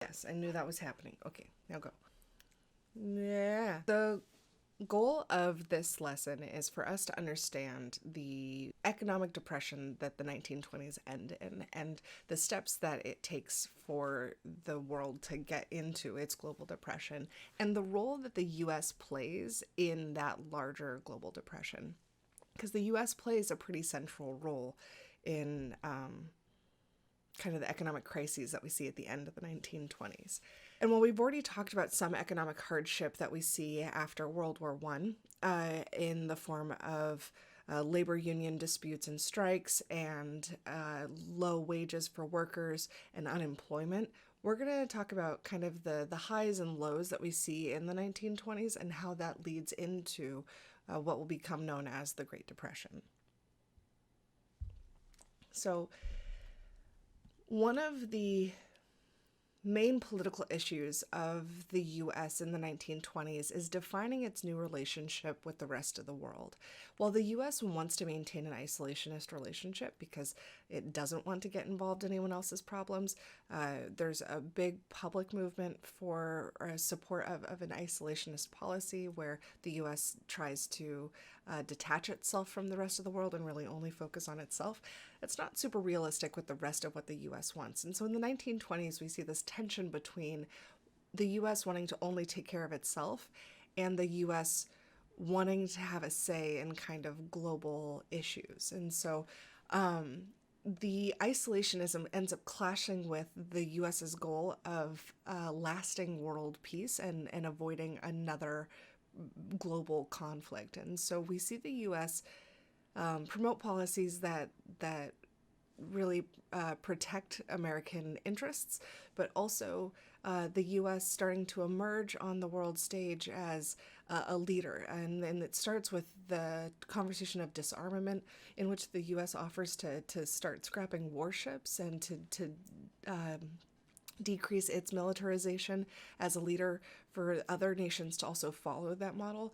Yes, I knew that was happening. Okay, now go. Yeah. The goal of this lesson is for us to understand the economic depression that the 1920s end in and the steps that it takes for the world to get into its global depression and the role that the US plays in that larger global depression. Because the US plays a pretty central role in kind of the economic crises that we see at the end of the 1920s. And while we've already talked about some economic hardship that we see after World War I in the form of labor union disputes and strikes and low wages for workers and unemployment, we're going to talk about kind of the highs and lows that we see in the 1920s and how that leads into what will become known as the Great Depression. So, one of the main political issues of the US in the 1920s is defining its new relationship with the rest of the world. While the US wants to maintain an isolationist relationship because it doesn't want to get involved in anyone else's problems, there's a big public movement for support of an isolationist policy where the US tries to detach itself from the rest of the world and really only focus on itself. It's not super realistic with the rest of what the US wants. And so in the 1920s, we see this tension between the US wanting to only take care of itself and the US wanting to have a say in kind of global issues. And so the isolationism ends up clashing with the US's goal of lasting world peace and avoiding another global conflict. And so we see the US promote policies that really protect American interests, but also the U.S. starting to emerge on the world stage as a leader. And it starts with the conversation of disarmament, in which the U.S. offers to start scrapping warships and to decrease its militarization as a leader for other nations to also follow that model,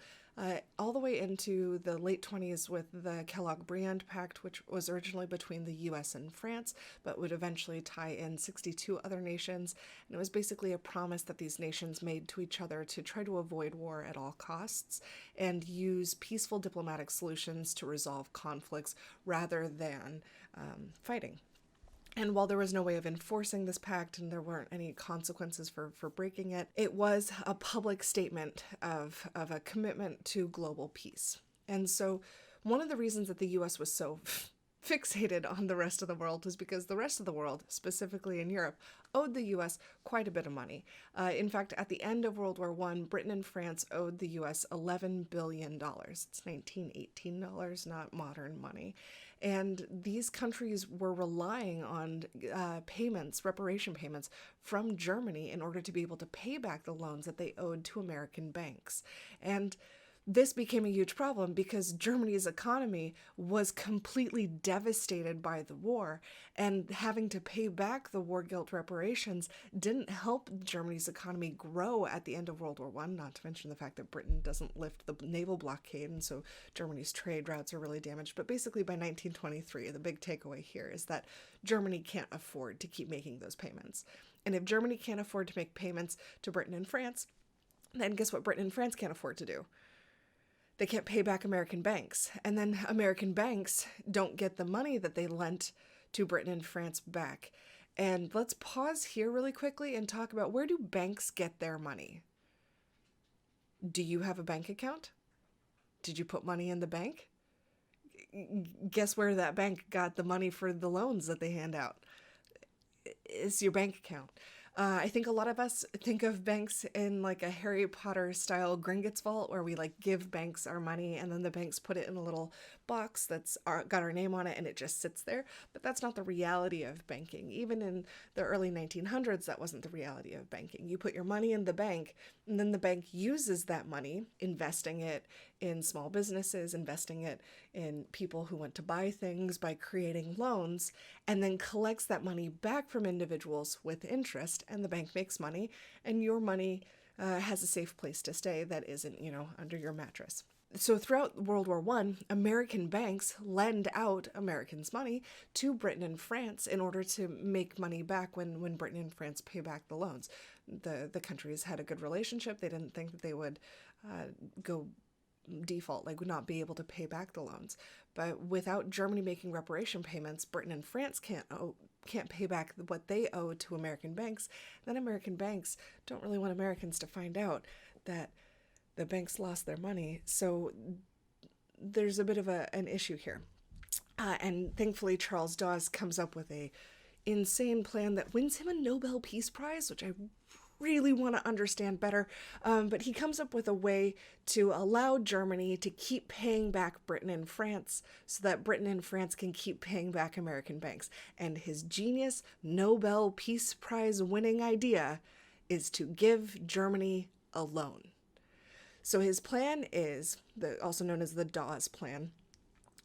all the way into the late 20s with the Kellogg-Briand Pact, which was originally between the US and France, but would eventually tie in 62 other nations. And it was basically a promise that these nations made to each other to try to avoid war at all costs and use peaceful diplomatic solutions to resolve conflicts rather than fighting. And while there was no way of enforcing this pact and there weren't any consequences for breaking it, it was a public statement of a commitment to global peace. And so one of the reasons that the US was so fixated on the rest of the world was because the rest of the world, specifically in Europe, owed the US quite a bit of money. In fact, at the end of World War I, Britain and France owed the US $11 billion. It's 1918 dollars, not modern money. And these countries were relying on payments, reparation payments from Germany in order to be able to pay back the loans that they owed to American banks. And this became a huge problem because Germany's economy was completely devastated by the war, and having to pay back the war guilt reparations didn't help Germany's economy grow at the end of World War I, not to mention the fact that Britain doesn't lift the naval blockade, and so Germany's trade routes are really damaged. But basically by 1923, the big takeaway here is that Germany can't afford to keep making those payments. And if Germany can't afford to make payments to Britain and France, then guess what Britain and France can't afford to do? They can't pay back American banks. And then American banks don't get the money that they lent to Britain and France back. And let's pause here really quickly and talk about, where do banks get their money? Do you have a bank account? Did you put money in the bank? Guess where that bank got the money for the loans that they hand out? It's your bank account. I think a lot of us think of banks in like a Harry Potter style Gringotts vault, where we like give banks our money and then the banks put it in a little box that's got our name on it and it just sits there. But that's not the reality of banking. Even in the early 1900s, that wasn't the reality of banking. You put your money in the bank and then the bank uses that money, investing it in small businesses, investing it in people who want to buy things by creating loans, and then collects that money back from individuals with interest, and the bank makes money, and your money has a safe place to stay that isn't, under your mattress. So throughout World War I, American banks lend out Americans' money to Britain and France in order to make money back when Britain and France pay back the loans. The countries had a good relationship. They didn't think that they would go default, like would not be able to pay back the loans. But without Germany making reparation payments, Britain and France can't pay back what they owe to American banks. Then American banks don't really want Americans to find out that the banks lost their money. So there's a bit of an issue here. And thankfully, Charles Dawes comes up with a insane plan that wins him a Nobel Peace Prize, which I really want to understand better. But he comes up with a way to allow Germany to keep paying back Britain and France so that Britain and France can keep paying back American banks. And his genius Nobel Peace Prize winning idea is to give Germany a loan. So his plan is, also known as the Dawes Plan,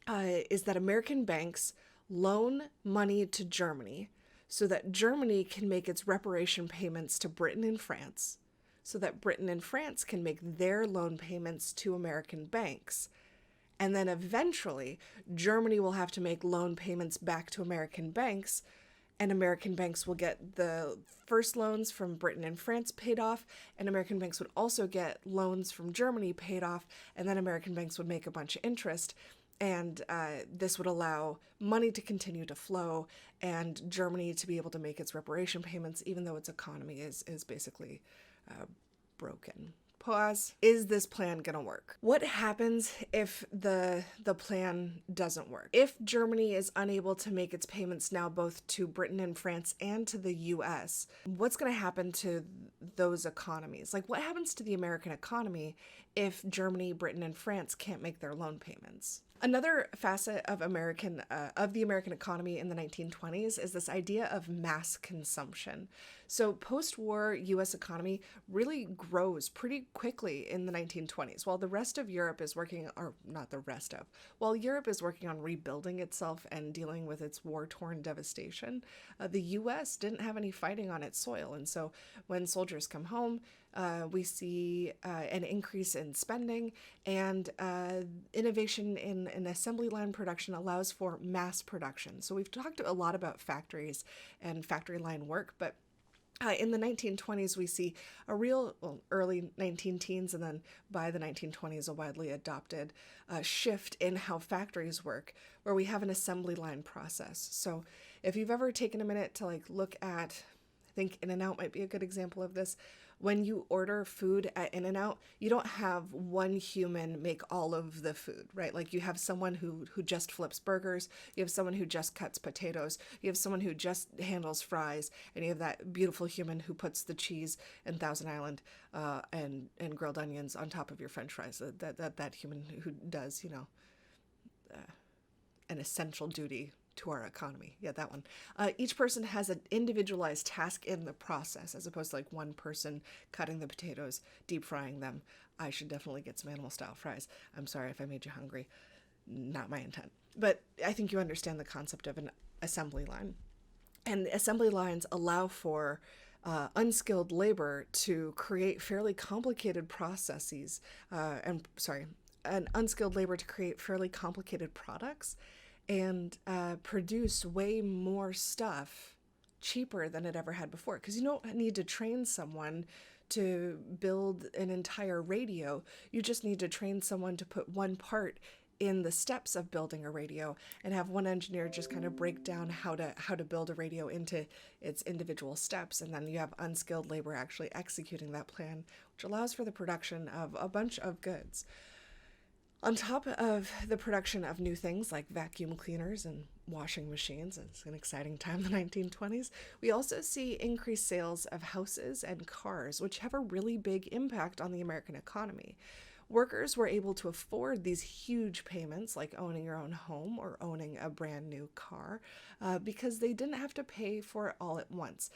is that American banks loan money to Germany so that Germany can make its reparation payments to Britain and France, so that Britain and France can make their loan payments to American banks. And then eventually, Germany will have to make loan payments back to American banks, and American banks will get the first loans from Britain and France paid off, and American banks would also get loans from Germany paid off, and then American banks would make a bunch of interest. And this would allow money to continue to flow and Germany to be able to make its reparation payments, even though its economy is basically broken. Pause. Is this plan gonna work? What happens if the plan doesn't work? If Germany is unable to make its payments now both to Britain and France and to the US, what's gonna happen to those economies? Like, what happens to the American economy if Germany, Britain, and France can't make their loan payments? Another facet of the American economy in the 1920s is this idea of mass consumption. So post-war U.S. economy really grows pretty quickly in the 1920s, while the rest of Europe is while Europe is working on rebuilding itself and dealing with its war-torn devastation, the U.S. didn't have any fighting on its soil. And so when soldiers come home, we see an increase in spending, and innovation in assembly line production allows for mass production. So we've talked a lot about factories and factory line work, but in the 1920s, we see a early 19-teens, and then by the 1920s, a widely adopted shift in how factories work, where we have an assembly line process. So if you've ever taken a minute to look at, I think In-N-Out might be a good example of this. When you order food at In-N-Out, you don't have one human make all of the food, right? Like you have someone who just flips burgers, you have someone who just cuts potatoes, you have someone who just handles fries, and you have that beautiful human who puts the cheese and Thousand Island and grilled onions on top of your French fries. That human who does, an essential duty to our economy. Yeah, that one. Each person has an individualized task in the process, as opposed to one person cutting the potatoes, deep frying them. I should definitely get some animal style fries. I'm sorry if I made you hungry. Not my intent. But I think you understand the concept of an assembly line. And assembly lines allow for unskilled labor to create fairly complicated processes, an unskilled labor to create fairly complicated products and produce way more stuff cheaper than it ever had before. Because you don't need to train someone to build an entire radio. You just need to train someone to put one part in the steps of building a radio and have one engineer just kind of break down how to build a radio into its individual steps. And then you have unskilled labor actually executing that plan, which allows for the production of a bunch of goods. On top of the production of new things like vacuum cleaners and washing machines, it's an exciting time in the 1920s, we also see increased sales of houses and cars, which have a really big impact on the American economy. Workers were able to afford these huge payments, like owning your own home or owning a brand new car, because they didn't have to pay for it all at once.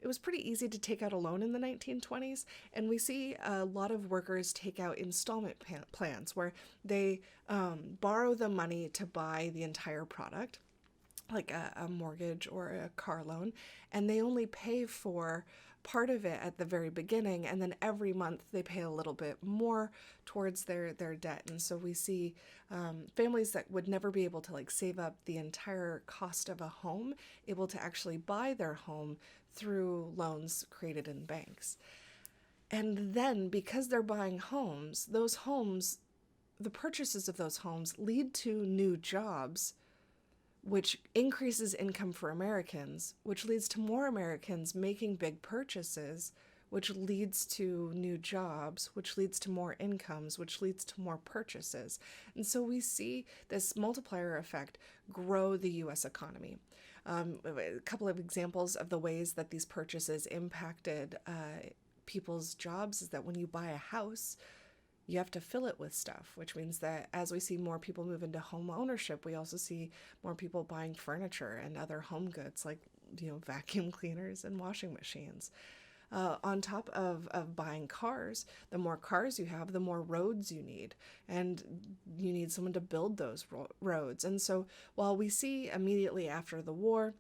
It was pretty easy to take out a loan in the 1920s, and we see a lot of workers take out installment plans where they borrow the money to buy the entire product, like a mortgage or a car loan, and they only pay for part of it at the very beginning, and then every month they pay a little bit more towards their debt. And so we see families that would never be able to like save up the entire cost of a home able to actually buy their home through loans created in banks. And then because they're buying homes, those homes, the purchases of those homes lead to new jobs, which increases income for Americans, which leads to more Americans making big purchases, which leads to new jobs, which leads to more incomes, which leads to more purchases. And so we see this multiplier effect grow the US economy. A couple of examples of the ways that these purchases impacted people's jobs is that when you buy a house, you have to fill it with stuff, which means that as we see more people move into home ownership, we also see more people buying furniture and other home goods like, vacuum cleaners and washing machines. On top of buying cars, the more cars you have, the more roads you need, and you need someone to build those roads. And so while we see immediately after the war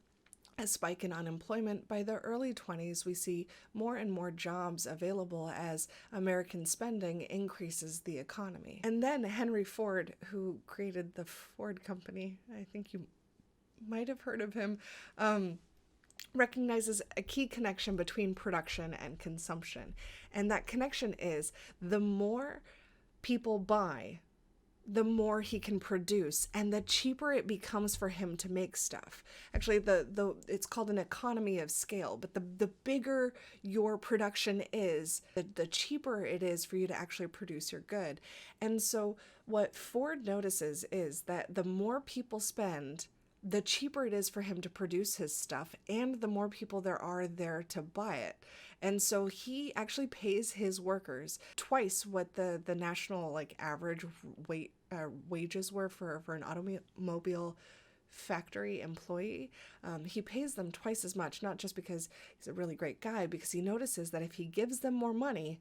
a spike in unemployment, by the early 20s, we see more and more jobs available as American spending increases the economy. And then Henry Ford, who created the Ford Company, I think you might have heard of him, recognizes a key connection between production and consumption. And that connection is the more people buy, the more he can produce, and the cheaper it becomes for him to make stuff. Actually, it's called an economy of scale, but the bigger your production is, the cheaper it is for you to actually produce your good. And so what Ford notices is that the more people spend, the cheaper it is for him to produce his stuff, and the more people there are there to buy it. And so he actually pays his workers twice what the national average wages were for an automobile factory employee. He pays them twice as much, not just because he's a really great guy, because he notices that if he gives them more money,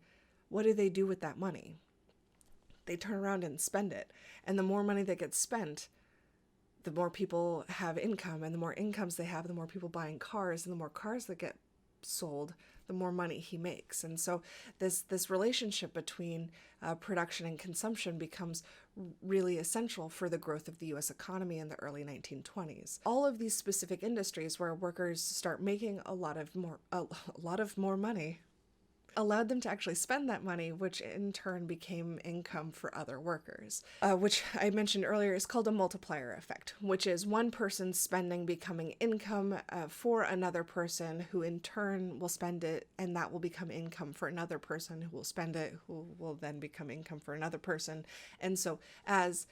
what do they do with that money? They turn around and spend it. And the more money that gets spent, the more people have income, and the more incomes they have, the more people buying cars, and the more cars that get sold, the more money he makes. And so this relationship between production and consumption becomes really essential for the growth of the US economy in the early 1920s. All of these specific industries where workers start making a lot of more money allowed them to actually spend that money, which in turn became income for other workers, which I mentioned earlier is called a multiplier effect, which is one person's spending becoming income for another person, who in turn will spend it, and that will become income for another person who will spend it, who will then become income for another person. And so as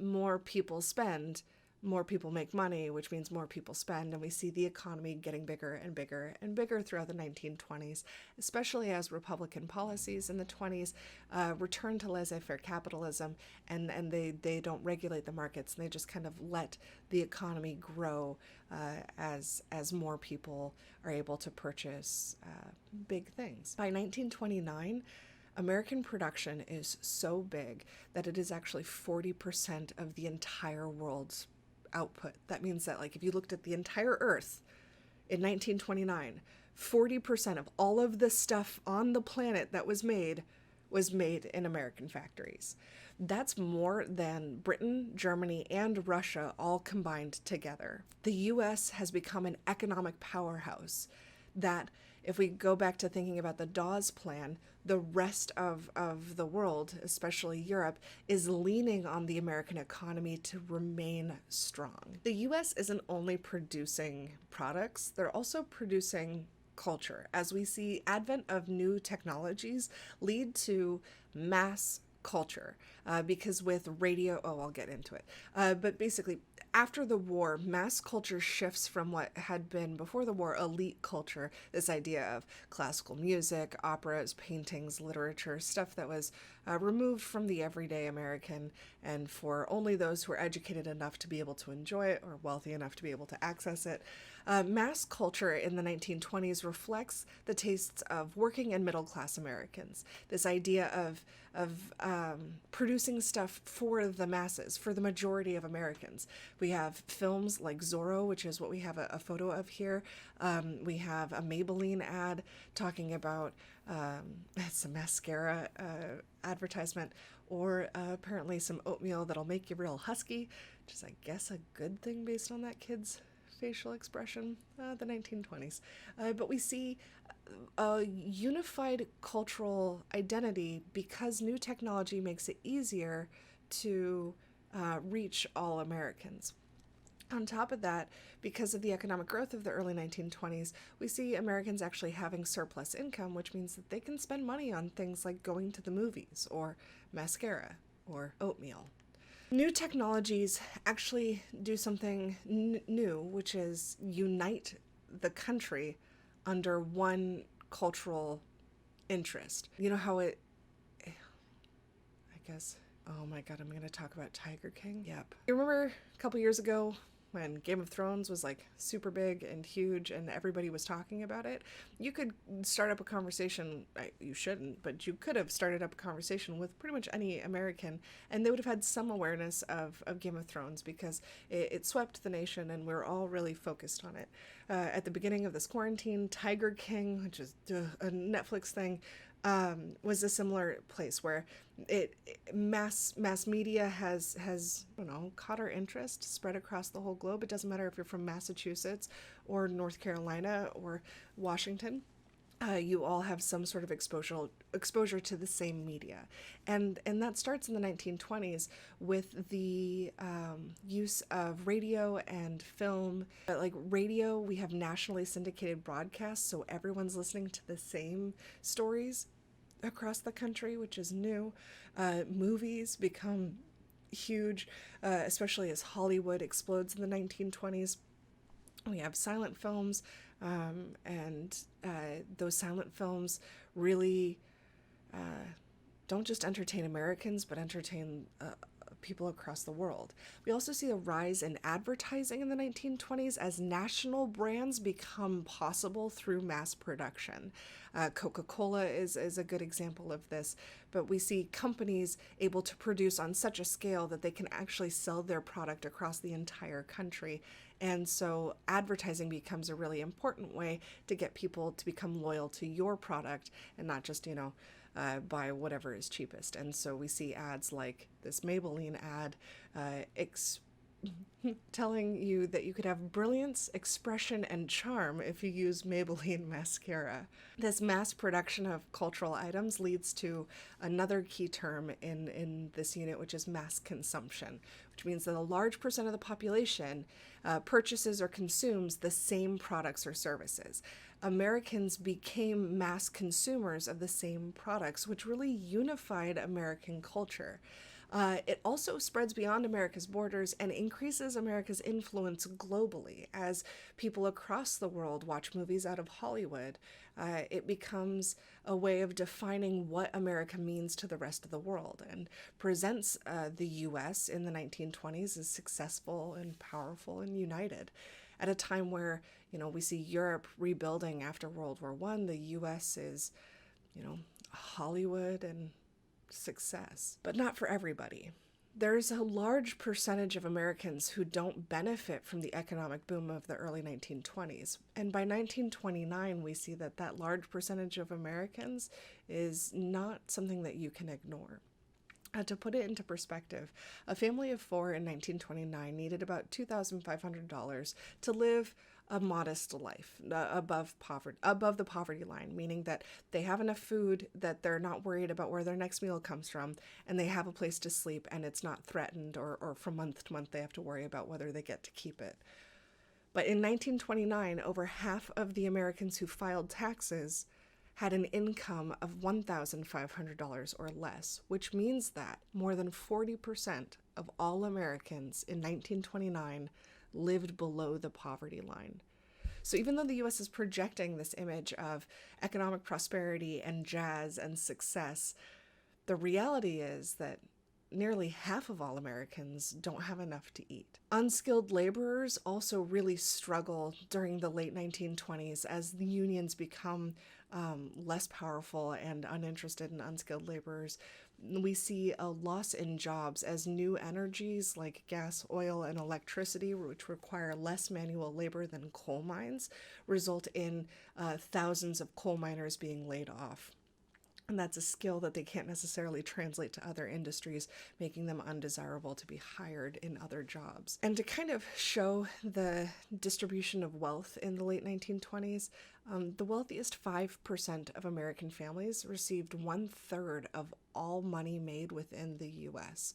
more people spend, more people make money, which means more people spend, and we see the economy getting bigger and bigger and bigger throughout the 1920s, especially as Republican policies in the 20s return to laissez-faire capitalism, and they don't regulate the markets, and they just kind of let the economy grow as more people are able to purchase big things. By 1929, American production is so big that it is actually 40% of the entire world's output. That means that if you looked at the entire Earth in 1929, 40% of all of the stuff on the planet that was made in American factories. That's more than Britain, Germany, and Russia all combined together. The US has become an economic powerhouse that, if we go back to thinking about the Dawes Plan, the rest of the world, especially Europe, is leaning on the American economy to remain strong. The US isn't only producing products, they're also producing culture, as we see advent of new technologies lead to mass culture, because with radio, I'll get into it, but basically after the war, mass culture shifts from what had been before the war elite culture, this idea of classical music, operas, paintings, literature, stuff that was removed from the everyday American and for only those who were educated enough to be able to enjoy it or wealthy enough to be able to access it. Mass culture in the 1920s reflects the tastes of working and middle class Americans. This idea of producing stuff for the masses, for the majority of Americans. We have films like Zorro, which is what we have a photo of here. We have a Maybelline ad talking about it's a mascara advertisement, or apparently some oatmeal that'll make you real husky, which is, I guess, a good thing based on that kid's facial expression, the 1920s. But we see a unified cultural identity because new technology makes it easier to reach all Americans. On top of that, because of the economic growth of the early 1920s, we see Americans actually having surplus income, which means that they can spend money on things like going to the movies, or mascara, or oatmeal. New technologies actually do something new, which is unite the country under one cultural interest. You know how it, I guess, oh my God, I'm going to talk about Tiger King? Yep. You remember a couple years ago when Game of Thrones was like super big and huge and everybody was talking about it? You could start up a conversation, you shouldn't, but you could have started up a conversation with pretty much any American, and they would have had some awareness of Game of Thrones, because it swept the nation and we're all really focused on it. At the beginning of this quarantine, Tiger King, which is a Netflix thing, was a similar place where mass media has caught our interest, spread across the whole globe. It doesn't matter if you're from Massachusetts or North Carolina or Washington. You all have some sort of exposure to the same media, and that starts in the 1920s with the use of radio and film. Like radio, we have nationally syndicated broadcasts, so everyone's listening to the same stories across the country, which is new. Movies become huge, especially as Hollywood explodes in the 1920s. We have silent films, and those silent films really don't just entertain Americans, but entertain people across the world. We also see a rise in advertising in the 1920s as national brands become possible through mass production. Coca-Cola is a good example of this, but we see companies able to produce on such a scale that they can actually sell their product across the entire country. And so advertising becomes a really important way to get people to become loyal to your product and not just, buy whatever is cheapest. And so we see ads like this Maybelline ad telling you that you could have brilliance, expression, and charm if you use Maybelline mascara. This mass production of cultural items leads to another key term in this unit, which is mass consumption, which means that a large percent of the population purchases or consumes the same products or services. Americans became mass consumers of the same products, which really unified American culture. It also spreads beyond America's borders and increases America's influence globally. As people across the world watch movies out of Hollywood, it becomes a way of defining what America means to the rest of the world, and presents the US in the 1920s as successful and powerful and united. At a time where, we see Europe rebuilding after World War I, the US is, Hollywood and success, but not for everybody. There's a large percentage of Americans who don't benefit from the economic boom of the early 1920s. And by 1929, we see that large percentage of Americans is not something that you can ignore. To put it into perspective, a family of four in 1929 needed about $2,500 to live a modest life above the poverty line, meaning that they have enough food that they're not worried about where their next meal comes from, and they have a place to sleep and it's not threatened, or from month to month they have to worry about whether they get to keep it. But in 1929, over half of the Americans who filed taxes had an income of $1,500 or less, which means that more than 40% of all Americans in 1929 lived below the poverty line. So even though the U.S. is projecting this image of economic prosperity and jazz and success, the reality is that nearly half of all Americans don't have enough to eat. Unskilled laborers also really struggle during the late 1920s as the unions become less powerful and uninterested in unskilled laborers. We see a loss in jobs as new energies like gas, oil, and electricity, which require less manual labor than coal mines, result in thousands of coal miners being laid off. And that's a skill that they can't necessarily translate to other industries, making them undesirable to be hired in other jobs. And to kind of show the distribution of wealth in the late 1920s, the wealthiest 5% of American families received 1/3 of all money made within the US,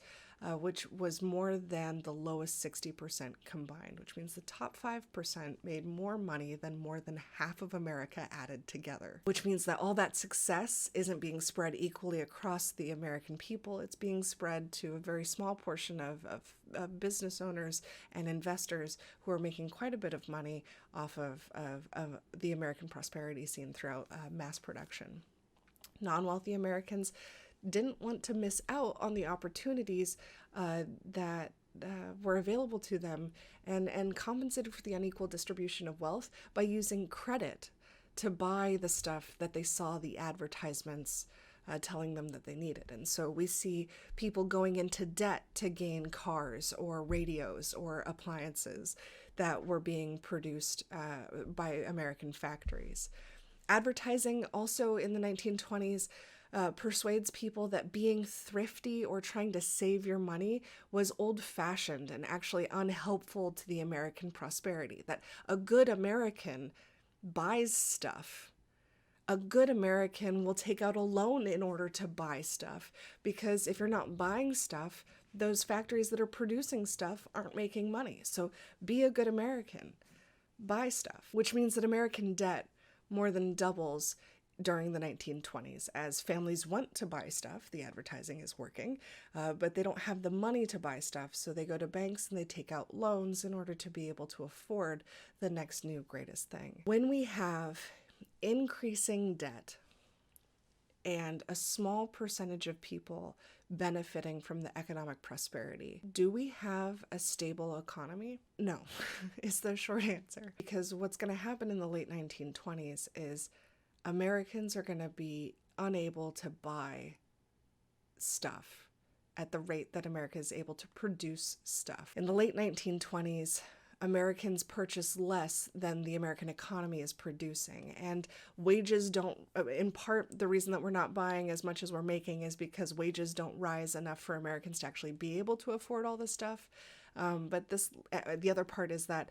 which was more than the lowest 60% combined, which means the top 5% made more money than more than half of America added together, which means that all that success isn't being spread equally across the American people. It's being spread to a very small portion of business owners and investors who are making quite a bit of money off of the American prosperity seen throughout mass production. Non-wealthy Americans didn't want to miss out on the opportunities that were available to them and compensated for the unequal distribution of wealth by using credit to buy the stuff that they saw the advertisements telling them that they needed. And so we see people going into debt to gain cars or radios or appliances that were being produced by American factories. Advertising also in the 1920s persuades people that being thrifty or trying to save your money was old-fashioned and actually unhelpful to the American prosperity, that a good American buys stuff. A good American will take out a loan in order to buy stuff, because if you're not buying stuff, those factories that are producing stuff aren't making money. So be a good American. Buy stuff, which means that American debt more than doubles during the 1920s as families want to buy stuff. The advertising is working, but they don't have the money to buy stuff, so they go to banks and they take out loans in order to be able to afford the next new greatest thing. When we have increasing debt and a small percentage of people benefiting from the economic prosperity, do we have a stable economy? No, is the short answer. Because what's going to happen in the late 1920s is Americans are going to be unable to buy stuff at the rate that America is able to produce stuff. In the late 1920s, Americans purchase less than the American economy is producing. And wages don't, in part, the reason that we're not buying as much as we're making is because wages don't rise enough for Americans to actually be able to afford all this stuff. But the other part is that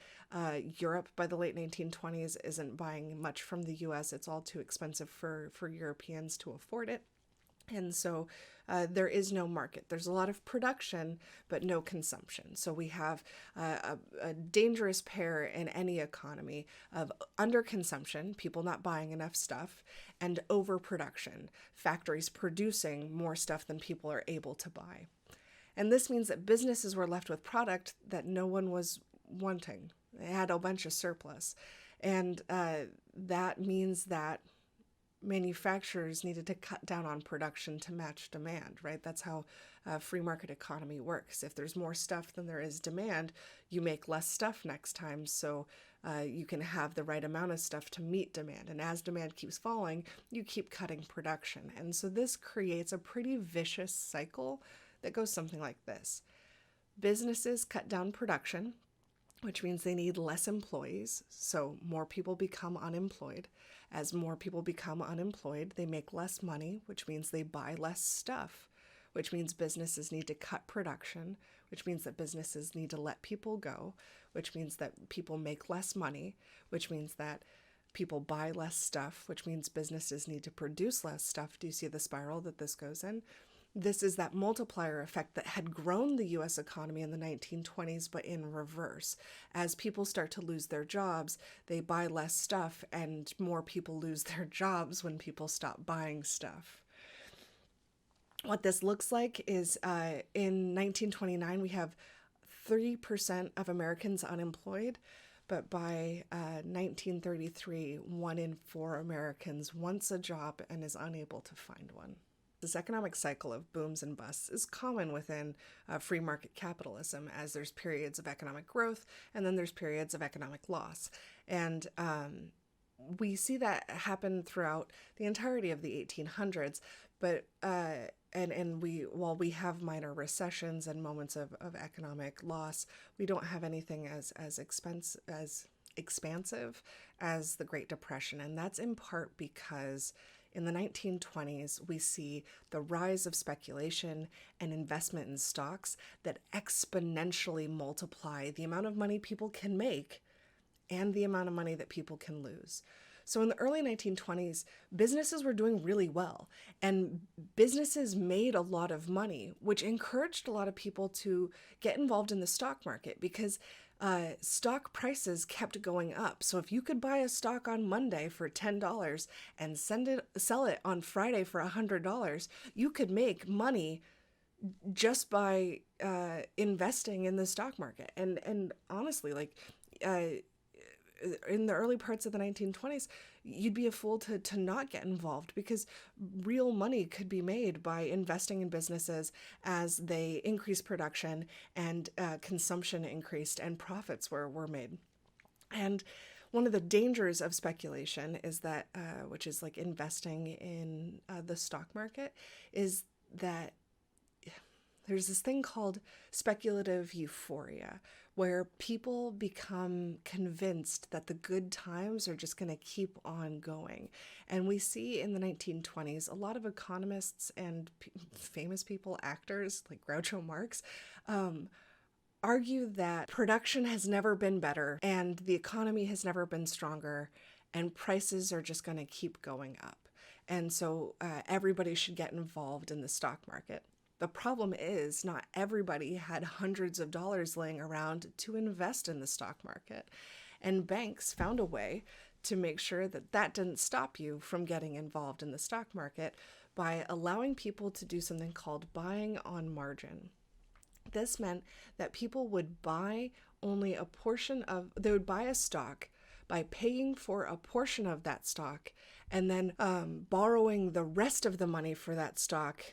Europe by the late 1920s isn't buying much from the US. It's all too expensive for Europeans to afford it. And so there is no market. There's a lot of production, but no consumption. So we have a dangerous pair in any economy of underconsumption, people not buying enough stuff, and overproduction, factories producing more stuff than people are able to buy. And this means that businesses were left with product that no one was wanting. They had a bunch of surplus. And that means that manufacturers needed to cut down on production to match demand, right? That's how free market economy works. If there's more stuff than there is demand, you make less stuff next time, so you can have the right amount of stuff to meet demand. And as demand keeps falling, you keep cutting production. And so this creates a pretty vicious cycle that goes something like this. Businesses cut down production, which means they need less employees, so more people become unemployed. As more people become unemployed, they make less money, which means they buy less stuff, which means businesses need to cut production, which means that businesses need to let people go, which means that people make less money, which means that people buy less stuff, which means businesses need to produce less stuff. Do you see the spiral that this goes in? This is that multiplier effect that had grown the US economy in the 1920s, but in reverse. As people start to lose their jobs, they buy less stuff, and more people lose their jobs when people stop buying stuff. What this looks like is in 1929, we have 3% of Americans unemployed, but by 1933, 1 in 4 Americans wants a job and is unable to find one. This economic cycle of booms and busts is common within free market capitalism, as there's periods of economic growth and then there's periods of economic loss. And we see that happen throughout the entirety of the 1800s, but while we have minor recessions and moments of economic loss, we don't have anything as expansive as the Great Depression. And that's in part because in the 1920s, we see the rise of speculation and investment in stocks that exponentially multiply the amount of money people can make and the amount of money that people can lose. So in the early 1920s, businesses were doing really well, and businesses made a lot of money, which encouraged a lot of people to get involved in the stock market because stock prices kept going up. So if you could buy a stock on Monday for $10 and sell it on Friday for $100, you could make money just by investing in the stock market. And honestly, like in the early parts of the 1920s, you'd be a fool to not get involved because real money could be made by investing in businesses as they increased production and consumption increased and profits were made. And one of the dangers of speculation is that, which is like investing in the stock market, is that there's this thing called speculative euphoria, where people become convinced that the good times are just going to keep on going. And we see in the 1920s a lot of economists and famous people, actors like Groucho Marx, argue that production has never been better and the economy has never been stronger and prices are just going to keep going up. And so everybody should get involved in the stock market. The problem is not everybody had hundreds of dollars laying around to invest in the stock market. And banks found a way to make sure that that didn't stop you from getting involved in the stock market by allowing people to do something called buying on margin. This meant that people would buy only a portion of, they would buy a stock by paying for a portion of that stock and then borrowing the rest of the money for that stock.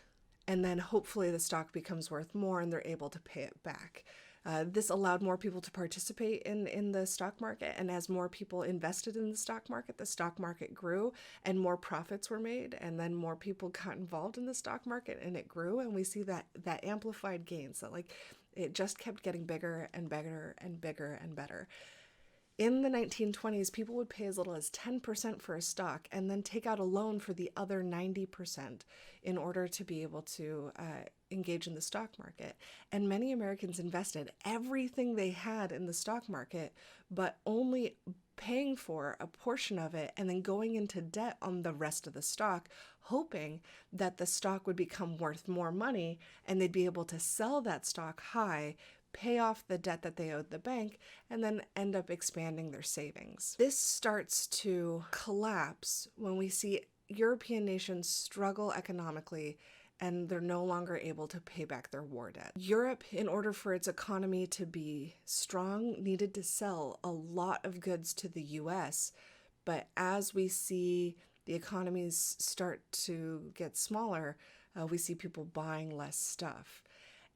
And then hopefully the stock becomes worth more and they're able to pay it back. This allowed more people to participate in the stock market. And as more people invested in the stock market grew and more profits were made. And then more people got involved in the stock market and it grew. And we see that amplified gains, that like it just kept getting bigger and bigger and bigger and better. In the 1920s, people would pay as little as 10% for a stock and then take out a loan for the other 90% in order to be able to engage in the stock market. And many Americans invested everything they had in the stock market, but only paying for a portion of it and then going into debt on the rest of the stock, hoping that the stock would become worth more money and they'd be able to sell that stock high, pay off the debt that they owed the bank, and then end up expanding their savings. This starts to collapse when we see European nations struggle economically and they're no longer able to pay back their war debt. Europe, in order for its economy to be strong, needed to sell a lot of goods to the US, but as we see the economies start to get smaller, we see people buying less stuff.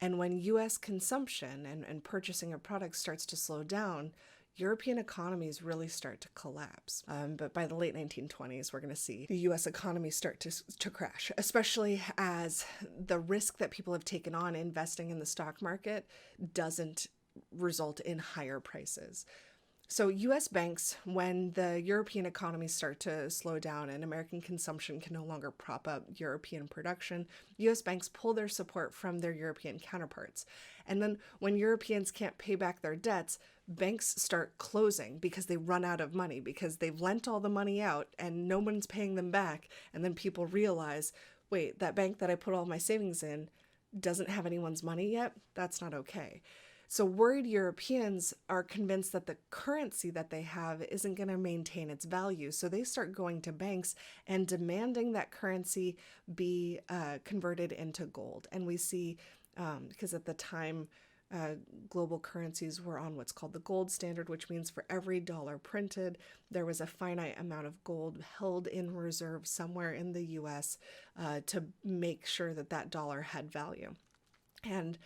And when U.S. consumption and purchasing of products starts to slow down, European economies really start to collapse. But by the late 1920s, we're going to see the U.S. economy start to crash, especially as the risk that people have taken on investing in the stock market doesn't result in higher prices. So U.S. banks, when the European economies start to slow down and American consumption can no longer prop up European production, U.S. banks pull their support from their European counterparts. And then when Europeans can't pay back their debts, banks start closing because they run out of money, because they've lent all the money out and no one's paying them back. And then people realize, wait, that bank that I put all my savings in doesn't have anyone's money yet? That's not okay. So worried Europeans are convinced that the currency that they have isn't going to maintain its value. So they start going to banks and demanding that currency be converted into gold. And we see, because at the time, global currencies were on what's called the gold standard, which means for every dollar printed, there was a finite amount of gold held in reserve somewhere in the US to make sure that that dollar had value. And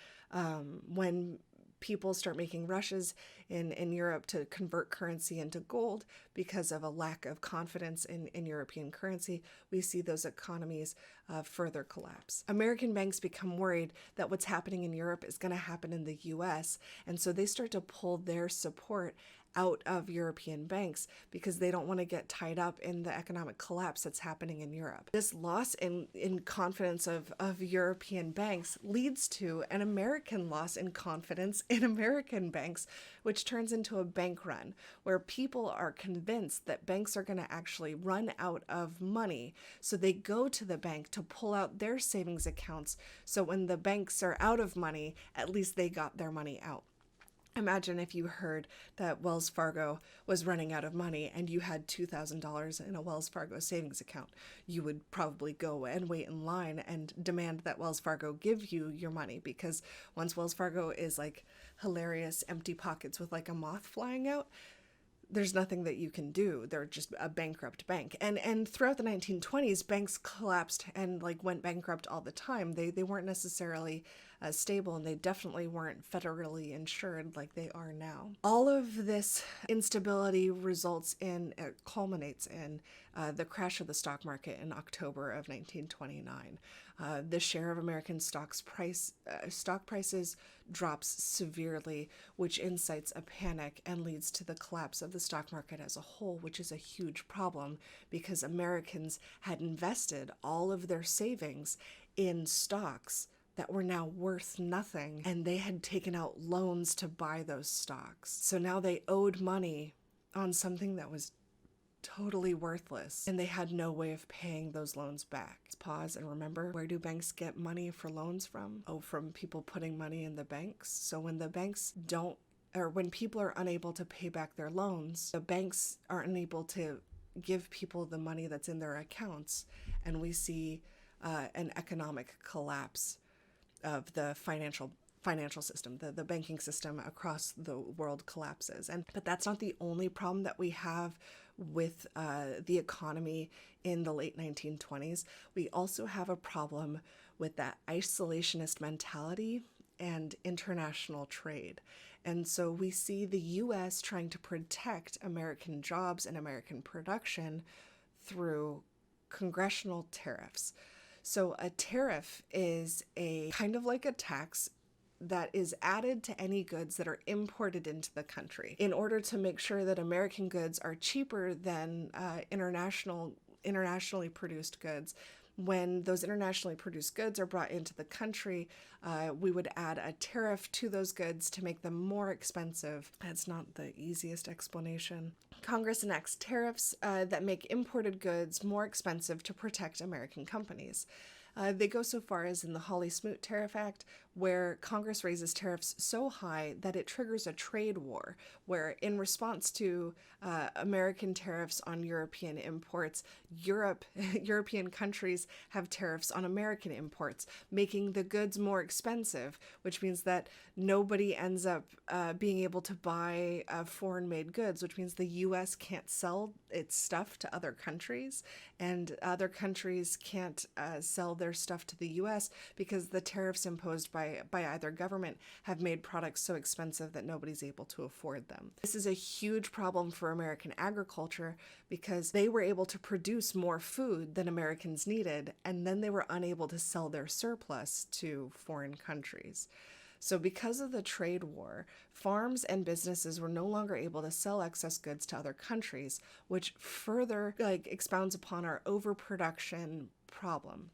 when people start making rushes in Europe to convert currency into gold because of a lack of confidence in European currency, we see those economies further collapse. American banks become worried that what's happening in Europe is going to happen in the US, and so they start to pull their support out of European banks because they don't want to get tied up in the economic collapse that's happening in Europe. This loss in confidence of European banks leads to an American loss in confidence in American banks, which turns into a bank run, where people are convinced that banks are going to actually run out of money. So they go to the bank to pull out their savings accounts. So when the banks are out of money, at least they got their money out. Imagine if you heard that Wells Fargo was running out of money and you had $2,000 in a Wells Fargo savings account. You would probably go and wait in line and demand that Wells Fargo give you your money, because once Wells Fargo is like hilarious empty pockets with like a moth flying out, there's nothing that you can do. They're just a bankrupt bank. And throughout the 1920s, banks collapsed and like went bankrupt all the time. They weren't necessarily stable, and they definitely weren't federally insured like they are now. All of this instability culminates in the crash of the stock market in October of 1929. The share of American stock prices drops severely, which incites a panic and leads to the collapse of the stock market as a whole, which is a huge problem because Americans had invested all of their savings in stocks that were now worth nothing, and they had taken out loans to buy those stocks. So now they owed money on something that was totally worthless, and they had no way of paying those loans back. Let's pause and remember, where do banks get money for loans from? Oh, from people putting money in the banks. So when the banks when people are unable to pay back their loans, the banks are unable to give people the money that's in their accounts, and we see an economic collapse of the financial system. The banking system across the world collapses. But that's not the only problem that we have with the economy in the late 1920s. We also have a problem with that isolationist mentality and international trade. And so we see the US trying to protect American jobs and American production through congressional tariffs. So a tariff is a kind of like a tax that is added to any goods that are imported into the country in order to make sure that American goods are cheaper than internationally produced goods. When those internationally produced goods are brought into the country, we would add a tariff to those goods to make them more expensive. That's not the easiest explanation. Congress enacts tariffs that make imported goods more expensive to protect American companies. They go so far as in the Hawley-Smoot Tariff Act, where Congress raises tariffs so high that it triggers a trade war, where in response to American tariffs on European imports, European countries have tariffs on American imports, making the goods more expensive, which means that nobody ends up being able to buy foreign-made goods, which means the U.S. can't sell its stuff to other countries, and other countries can't sell their stuff to the U.S. because the tariffs imposed by either government have made products so expensive that nobody's able to afford them. This is a huge problem for American agriculture because they were able to produce more food than Americans needed, and then they were unable to sell their surplus to foreign countries. So because of the trade war, farms and businesses were no longer able to sell excess goods to other countries, which further expounds upon our overproduction problem.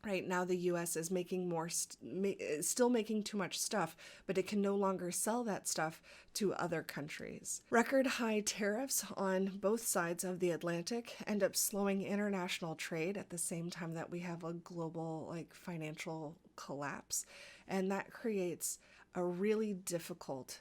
Right now, the U.S. is making still making too much stuff, but it can no longer sell that stuff to other countries. Record high tariffs on both sides of the Atlantic end up slowing international trade at the same time that we have a global financial collapse, and that creates a really difficult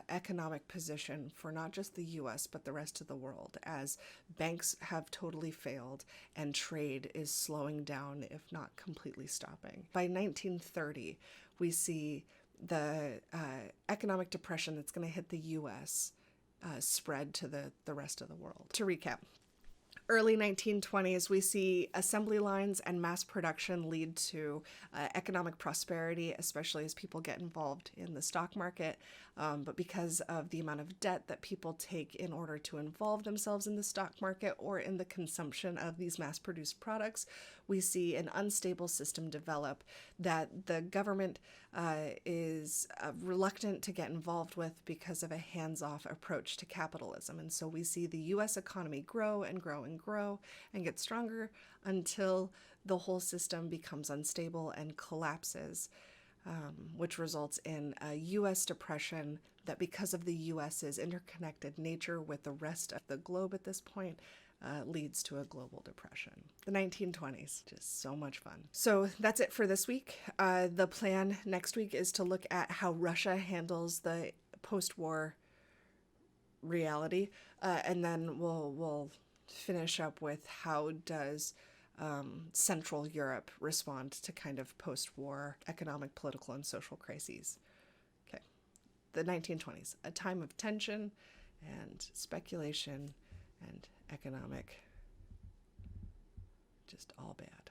economic position for not just the US, but the rest of the world, as banks have totally failed and trade is slowing down, if not completely stopping. By 1930, we see the economic depression that's going to hit the US spread to the rest of the world. To recap, early 1920s, we see assembly lines and mass production lead to economic prosperity, especially as people get involved in the stock market. But because of the amount of debt that people take in order to involve themselves in the stock market or in the consumption of these mass-produced products, we see an unstable system develop that the government is reluctant to get involved with because of a hands-off approach to capitalism. And so we see the U.S. economy grow and grow and grow and get stronger until the whole system becomes unstable and collapses, which results in a U.S. depression that, because of the U.S.'s interconnected nature with the rest of the globe at this point, leads to a global depression. The 1920s, just so much fun. So that's it for this week. The plan next week is to look at how Russia handles the post-war reality, and then we'll finish up with how does Central Europe respond to kind of post-war economic, political, and social crises. Okay, the 1920s, a time of tension and speculation and economic, just all bad.